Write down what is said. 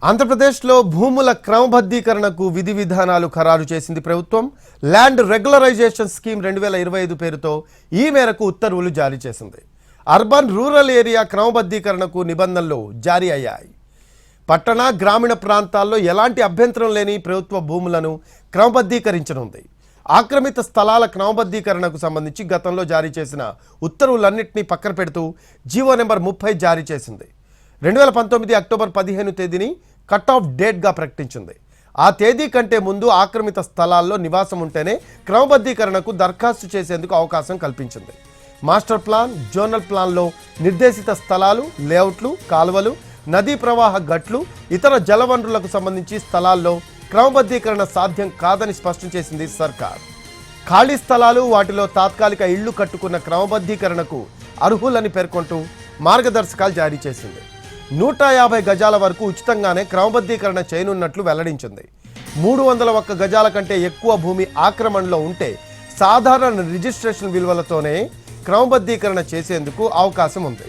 ఆంధ్రప్రదేశ్లో భూముల క్రమబద్ధీకరణకు విధి విధానాలు ఖరారు చేసింది ప్రభుత్వం. ల్యాండ్ రెగ్యులరైజేషన్ స్కీమ్ 2025 పేరుతో ఈ మేరకు ఉత్తర్వులు జారీ చేసింది. అర్బన్ రూరల్ ఏరియా క్రమబద్ధీకరణకు నిబంధనలు జారీ అయ్యాయి. పట్టణ గ్రామీణ ప్రాంతాల్లో ఎలాంటి అభ్యంతరం లేని ప్రభుత్వ భూములను క్రమబద్ధీకరించనుంది. ఆక్రమిత స్థలాల క్రమబద్ధీకరణకు సంబంధించి గతంలో జారీ చేసిన ఉత్తర్వులన్నింటినీ పక్కన పెడుతూ జీవో నెంబర్ 30 జారీ చేసింది. 2019 అక్టోబర్ 15 తేదీని కట్ ఆఫ్ డేట్గా ప్రకటించింది. ఆ తేదీ కంటే ముందు ఆక్రమిత స్థలాల్లో నివాసం ఉంటేనే క్రమబద్ధీకరణకు దరఖాస్తు చేసేందుకు అవకాశం కల్పించింది. మాస్టర్ ప్లాన్, జోనల్ ప్లాన్లో నిర్దేశిత స్థలాలు, లేఅవుట్లు, కాలువలు, నదీ ప్రవాహ గట్లు, ఇతర జలవనరులకు సంబంధించి స్థలాల్లో క్రమబద్ధీకరణ సాధ్యం కాదని స్పష్టం చేసింది సర్కార్. ఖాళీ స్థలాలు, వాటిలో తాత్కాలిక ఇళ్లు కట్టుకున్న క్రమబద్ధీకరణకు అర్హులని పేర్కొంటూ మార్గదర్శకాలు జారీ చేసింది. 150 గజాల వరకు ఉచితంగానే క్రమబద్ధీకరణ చేయనున్నట్లు వెల్లడించింది. 301 గజాల కంటే ఎక్కువ భూమి ఆక్రమణలో ఉంటే సాధారణ రిజిస్ట్రేషన్ విలువలతోనే క్రమబద్ధీకరణ చేసేందుకు అవకాశం ఉంది.